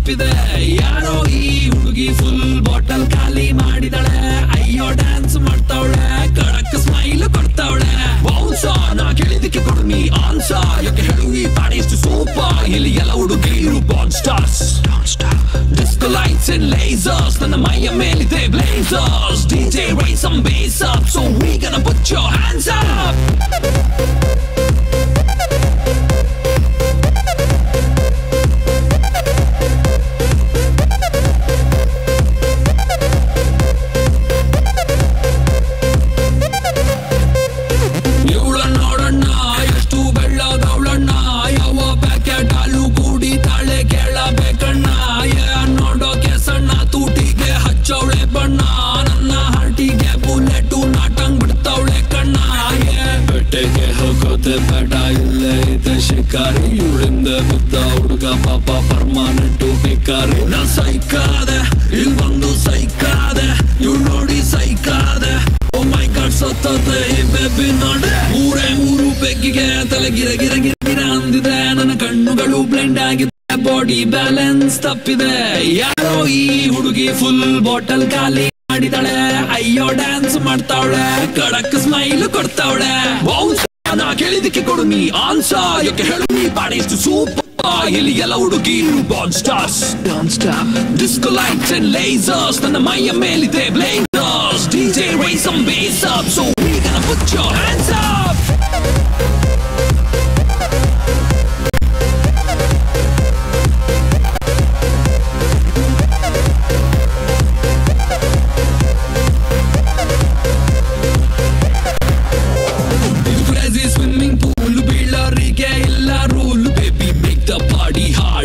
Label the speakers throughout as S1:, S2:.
S1: ತಪ್ಪಿದೆ. ಯಾರೋ ಈ ಹುಡುಗಿ ಫುಲ್ ಬಾಟಲ್ ಖಾಲಿ ಮಾಡಿದಳೆ. ಅಯ್ಯೋ ಡ್ಯಾನ್ಸ್ ಮಾಡ್ತಾವಳೆ, ಕಡಕ್ ಸ್ಮೈಲ್ ಕೊಡ್ತಾವಳೆ. ಬೌನ್ಸ ನಾ ಕೇಳಿದಕ್ಕೆ ಕೊಡು ನೀ ಆನ್ಸರ್. ಯಾಕೆ ಹೇಳು ಈ ಪಾಡಿ ಇಷ್ಟು ಸೂಪರ್. ಇಲ್ಲಿ ಎಲ್ಲ ಹುಡುಗಿರು ಬಾನ್ stars. Disco lights and lasers, ನನ್ನ ಮೈಯ ಮೇಲಿದೆ blazers. DJ raise some bass up, so we gonna put your hands up. ಬೇಡ ಇಲ್ಲೇ ಇದೆ ಶಿಕಾರಿ. ಇವಳಿಂದ ಬಿದ್ದ ಹುಡುಗ ಪಾಪ ಪರ್ಮಾನೆಂಟ್ ಬೇಕಾರಿ. ನಾ ಸೈಕಾದೆ, ಇಲ್ಲಿ ಬಂದು ಸೈಕಾದೆ. ಇವ್ ನೋಡಿ ಸೈಕಾದೆ. ಓ ಮೈ ಗಾಡ್ ಸತ್ತದೆ ಈ ಬೇಬಿ ನೋಡೆ. ಮೂರು ಬೆಗ್ಗಿಗೆ ತಲೆ ಗಿರ ಗಿರ ಗಿರ ಗಿರ ಅಂದಿದೆ. ನನ್ನ ಕಣ್ಣುಗಳು ಬ್ಲೆಂಡ್ ಆಗಿದೆ, ಬಾಡಿ ಬ್ಯಾಲೆನ್ಸ್ ತಪ್ಪಿದೆ. ಯಾರೋ ಈ ಹುಡುಗಿ ಫುಲ್ ಬಾಟಲ್ ಖಾಲಿ ಮಾಡಿದಾಳೆ. ಅಯ್ಯೋ ಡ್ಯಾನ್ಸ್ ಮಾಡ್ತಾವಳೆ, ಕಡಕ್ ಸ್ಮೈಲ್ ಕೊಡ್ತಾವಳೆ. ನಾ ಕೇಳಿದಕ್ಕೆ ಕೊಡು ನೀ ಆನ್ಸರ್. ಯಾಕೆ ಹೇಳು ನೀ ಬಾಡಿ ಇಷ್ಟು ಸೂಪರ್. ಇಲ್ಲಿ ಎಲ್ಲ ಹುಡುಗಿರು ಬಾನ್ stars. Disco lights and lasers, ನನ್ನ ಮೈಯ ಮೇಲಿದೆ blazers. DJ raise some bass up, so we gonna put your hands up.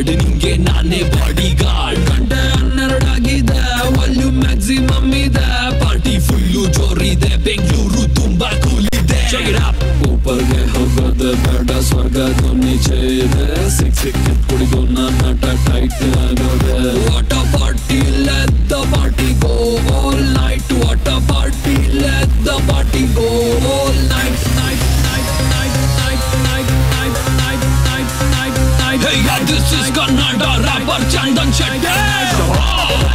S1: ನಿಂಗೆ ನಾನೇ ಬಾಡಿ ಗಾರ್ಡ್. ಗಂಟೆ 12 ಆಗಿದೆ, ವಾಲ್ಯೂಮ್ ಮ್ಯಾಕ್ಸಿಮಮ್ ಇದೆ. ಪಾರ್ಟಿ ಫುಲ್ಲು ಜೋರಿದೆ, ಬೆಂಗಳೂರು ತುಂಬಾ ಕೂಲ್ ಇದೆ. ಊಪರ್ಗೆ ಹೋಗೋದು ಬೇಡ, ಸ್ವರ್ಗದ ನೀಚೆ ಇದೆ. ಸಿಕ್ಕಿದ್ ಕುಡಿದು ನನ್ನ ಟೈಟ್ ಆಗೋದೆ. What a party, let the party go all night. What a party, let the party go all night. Hey, yeah, this is Kannada rapper Chandan Shetty.